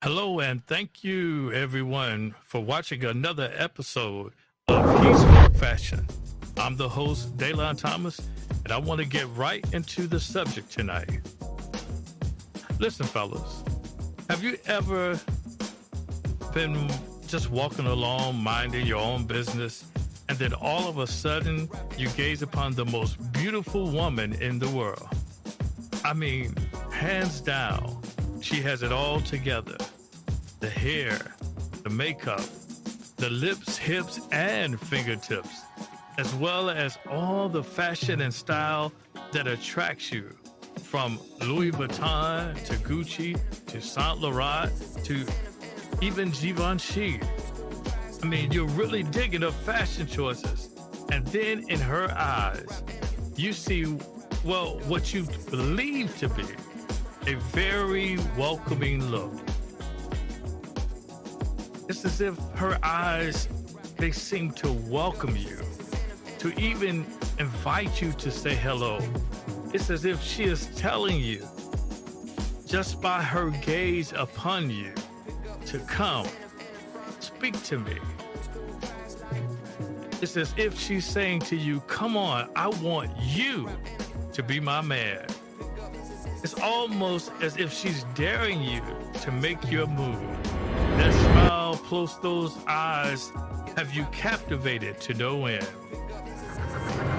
Hello, and thank you, everyone, for watching another episode of Peaceful Fashion. I'm the host, Daylon Thomas, and I want to get right into the subject tonight. Listen, fellas, have you ever been just walking along, minding your own business, and then all of a sudden you gaze upon the most beautiful woman in the world? I mean, hands down, she has it all together. The hair, the makeup, the lips, hips, and fingertips, as well as all the fashion and style that attracts you, from Louis Vuitton to Gucci to Saint Laurent to even Givenchy. I mean, you're really digging her fashion choices. And then in her eyes, you see, well, what you believe to be a very welcoming look. It's as if her eyes, they seem to welcome you, to even invite you to say hello. It's as if she is telling you, just by her gaze upon you, to come, speak to me. It's as if she's saying to you, come on, I want you to be my man. It's almost as if she's daring you to make your move. That smile, close those eyes, have you captivated to no end.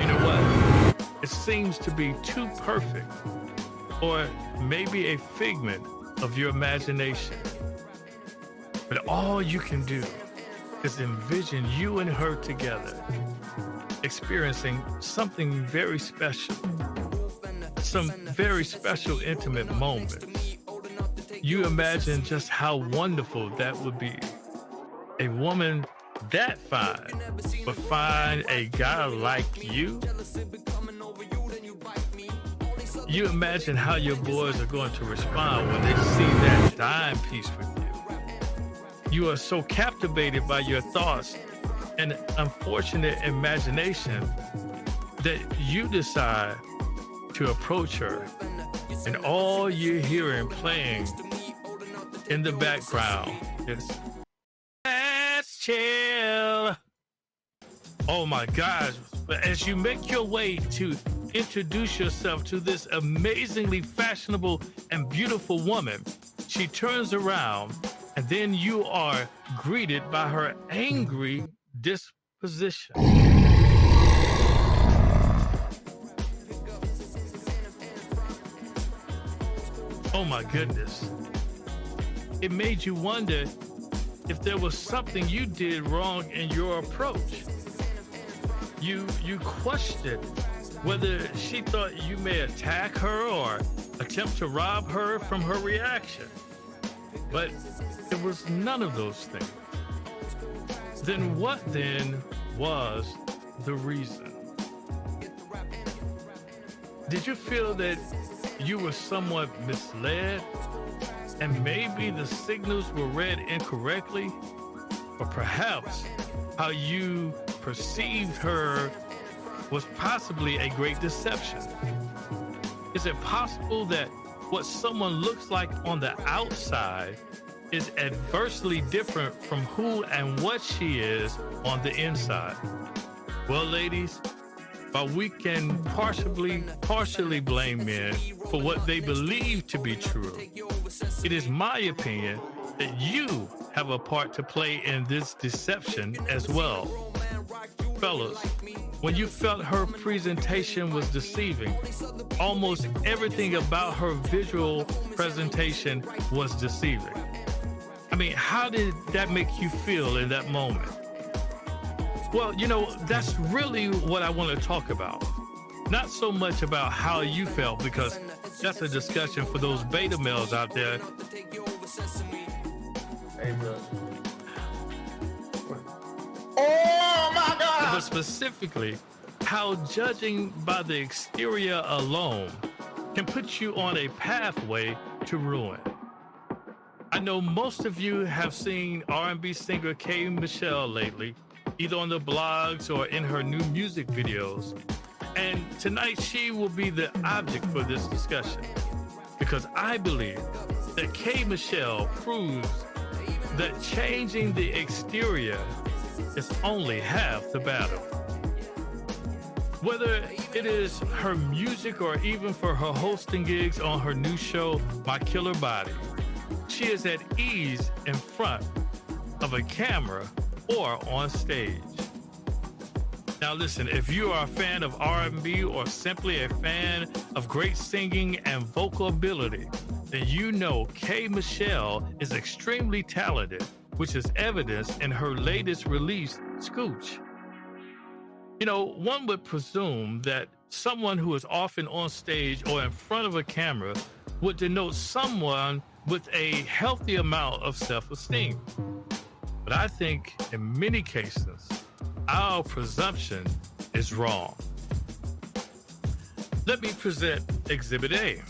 You know what? It seems to be too perfect, or maybe a figment of your imagination. But all you can do is envision you and her together, experiencing something very special, some very special intimate moments. You imagine just how wonderful that would be. A woman that fine would find a guy like you. You imagine how your boys are going to respond when they see that dime piece with you. You are so captivated by your thoughts and unfortunate imagination that you decide to approach her, and all you're hearing playing in the background is "Let's chill." Oh my gosh. But as you make your way to introduce yourself to this amazingly fashionable and beautiful woman, she turns around, and then you are greeted by her angry disposition. Oh my goodness. It made you wonder if there was something you did wrong in your approach. You questioned whether she thought you may attack her or attempt to rob her from her reaction. But it was none of those things. Then what then was the reason? Did you feel that you were somewhat misled, and maybe the signals were read incorrectly? Or perhaps how you perceived her was possibly a great deception? Is it possible that what someone looks like on the outside is adversely different from who and what she is on the inside? Well, ladies, while we can partially blame men for what they believe to be true, it is my opinion that you have a part to play in this deception as well. Fellas, when you felt her presentation was deceiving, almost everything about her visual presentation was deceiving. I mean, how did that make you feel in that moment? Well, you know, that's really what I want to talk about. Not so much about how you felt, because that's a discussion for those beta males out there. Hey, bro. Oh, my God! But specifically, how judging by the exterior alone can put you on a pathway to ruin. I know most of you have seen R&B singer K. Michelle lately, either on the blogs or in her new music videos. And tonight she will be the object for this discussion. because I believe that K. Michelle proves that changing the exterior is only half the battle. Whether it is her music or even for her hosting gigs on her new show, My Killer Body, she is at ease in front of a camera or on stage. Now listen, if you are a fan of R&B or simply a fan of great singing and vocal ability, then you know K. Michelle is extremely talented, which is evidenced in her latest release, Scooch. You know, one would presume that someone who is often on stage or in front of a camera would denote someone with a healthy amount of self-esteem. But I think in many cases, our presumption is wrong. Let me present Exhibit A.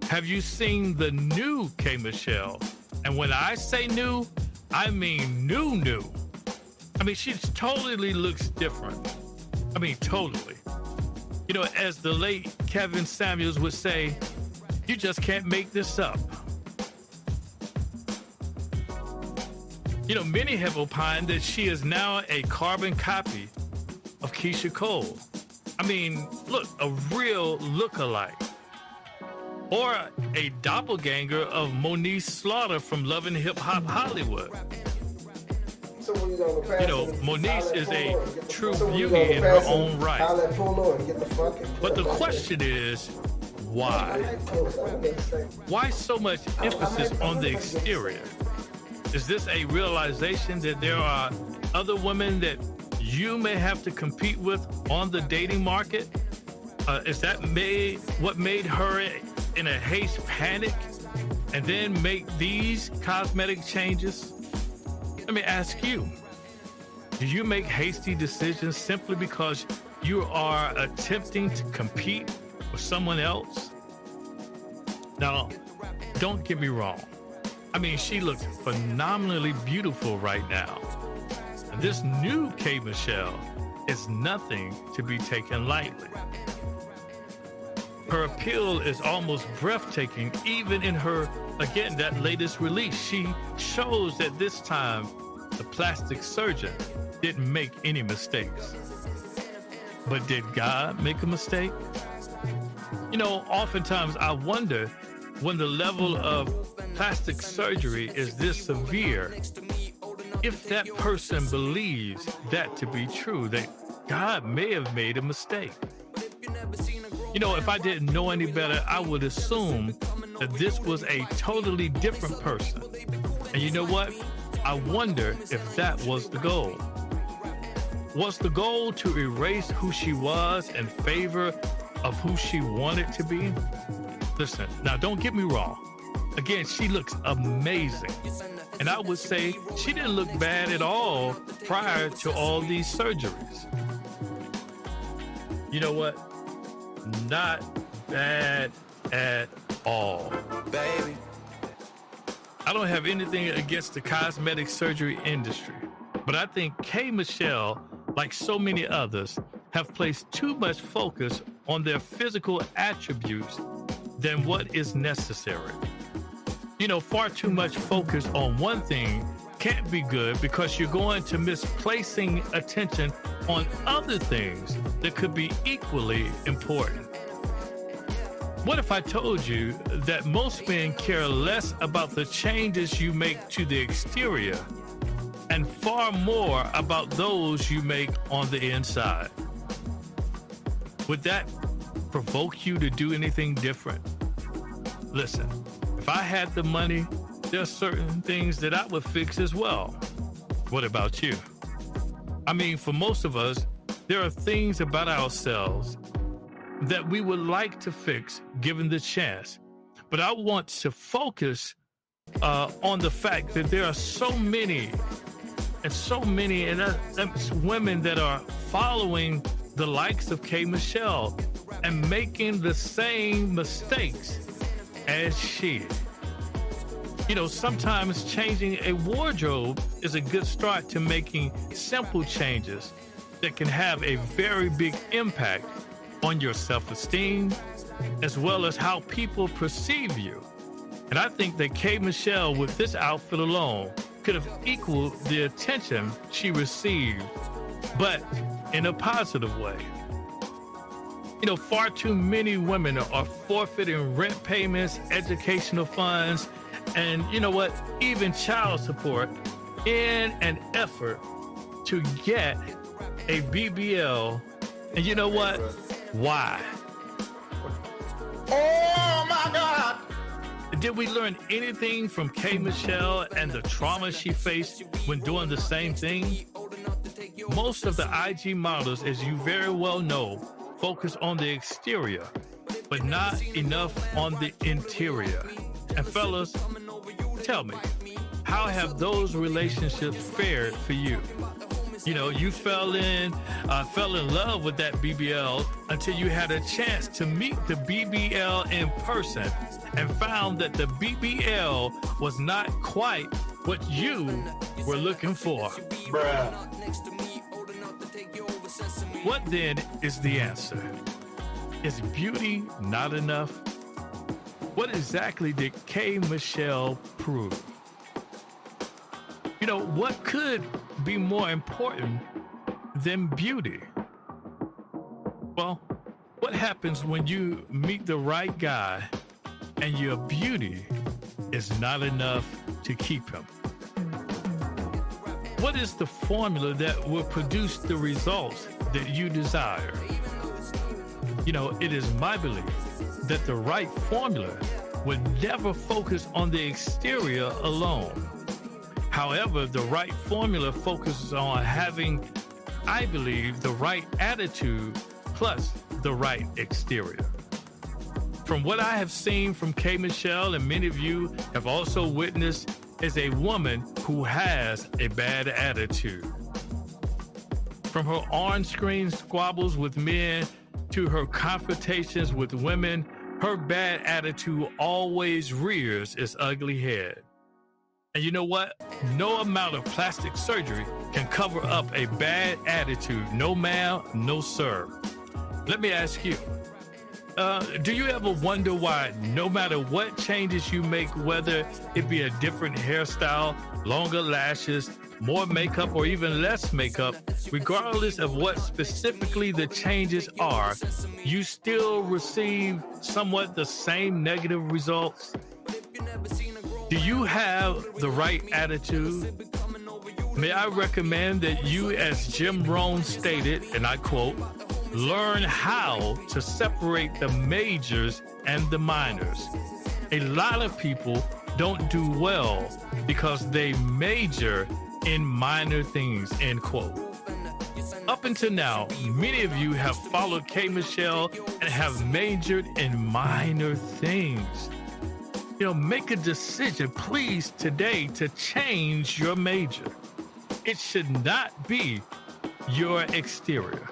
Have you seen the new K. Michelle? And when I say new, I mean new. I mean, she totally looks different. I mean, totally. You know, as the late Kevin Samuels would say, you just can't make this up. You know, many have opined that she is now a carbon copy of Keisha Cole. I mean, look, a real look-alike. Or a doppelganger of Moniece Slaughter from Love and Hip Hop Hollywood. So when you go to pass, You know, Moniece is a true beauty in her own right. But the question is, why? Why so much emphasis on the exterior? Is this a realization that there are other women that you may have to compete with on the dating market? Is that what made her in a haste panic and then make these cosmetic changes? Let me ask you, do you make hasty decisions simply because you are attempting to compete with someone else? Now, don't get me wrong. I mean, she looks phenomenally beautiful right now. And this new K. Michelle is nothing to be taken lightly. Her appeal is almost breathtaking, even in her, again, that latest release. She shows that this time the plastic surgeon didn't make any mistakes. But did God make a mistake? You know, oftentimes I wonder, when the level of plastic surgery is this severe, if that person believes that to be true, that God may have made a mistake. You know, if I didn't know any better, I would assume that this was a totally different person. And you know what? I wonder if that was the goal. Was the goal to erase who she was in favor of who she wanted to be? Listen, now don't get me wrong. Again, she looks amazing. And I would say she didn't look bad at all prior to all these surgeries. You know what? Not bad at all. Baby. I don't have anything against the cosmetic surgery industry, but I think K. Michelle, like so many others, have placed too much focus on their physical attributes than what is necessary. You know, far too much focus on one thing can't be good, because you're going to miss placing attention on other things that could be equally important. What if I told you that most men care less about the changes you make to the exterior and far more about those you make on the inside? Would that provoke you to do anything different? Listen, if I had the money, there are certain things that I would fix as well. What about you? I mean, for most of us, there are things about ourselves that we would like to fix given the chance. But I want to focus on the fact that there are so many women that are following the likes of K. Michelle and making the same mistakes as she. You know, sometimes changing a wardrobe is a good start to making simple changes that can have a very big impact on your self-esteem as well as how people perceive you. And I think that K. Michelle, with this outfit alone, could have equaled the attention she received, but in a positive way. You know, far too many women are forfeiting rent payments, educational funds, and you know what, even child support in an effort to get a BBL. And you know what? Why? Oh my God! Did we learn anything from K. Michelle and the trauma she faced when doing the same thing? Most of the IG models, as you very well know, focus on the exterior, but not enough on the interior. And fellas, tell me, how have those relationships fared for you? You know, you fell in love with that BBL until you had a chance to meet the BBL in person and found that the BBL was not quite what you were looking for. Bruh. What then is the answer? Is beauty not enough? What exactly did K. Michelle prove? You know, what could be more important than beauty? Well, what happens when you meet the right guy and your beauty is not enough to keep him? What is the formula that will produce the results that you desire? You know, it is my belief that the right formula would never focus on the exterior alone. However, the right formula focuses on having, I believe, the right attitude plus the right exterior. From what I have seen from K. Michelle, and many of you have also witnessed, is a woman who has a bad attitude. From her on-screen squabbles with men to her confrontations with women, her bad attitude always rears its ugly head. And you know what? No amount of plastic surgery can cover up a bad attitude. No ma'am, no sir. Let me ask you, do you ever wonder why no matter what changes you make, whether it be a different hairstyle, longer lashes, more makeup, or even less makeup, regardless of what specifically the changes are, you still receive somewhat the same negative results? Do you have the right attitude? May I recommend that you, as Jim Rohn stated, and I quote, learn how to separate the majors and the minors. A lot of people don't do well because they major in minor things, end quote. Up until now, many of you have followed K. Michelle and have majored in minor things. You know, make a decision, please, today to change your major. It should not be your exterior.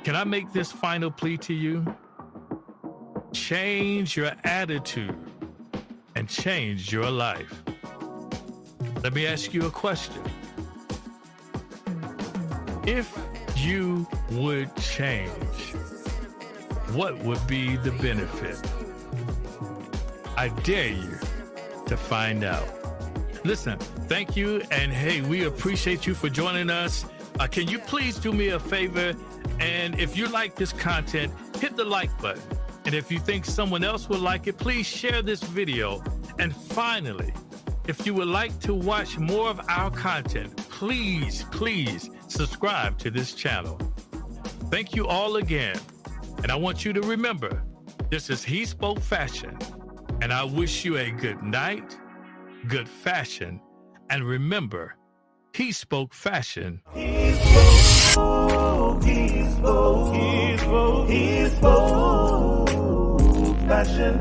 Can I make this final plea to you? Change your attitude and change your life. Let me ask you a question. If you would change, what would be the benefit? I dare you to find out. Listen, thank you. And hey, we appreciate you for joining us. Can you please do me a favor? And if you like this content, hit the like button. And if you think someone else would like it, please share this video. And finally, if you would like to watch more of our content, please subscribe to this channel. Thank you all again. And I want you to remember, this is He Spoke Fashion. And I wish you a good night, good fashion, and remember, He spoke fashion. He spoke fashion.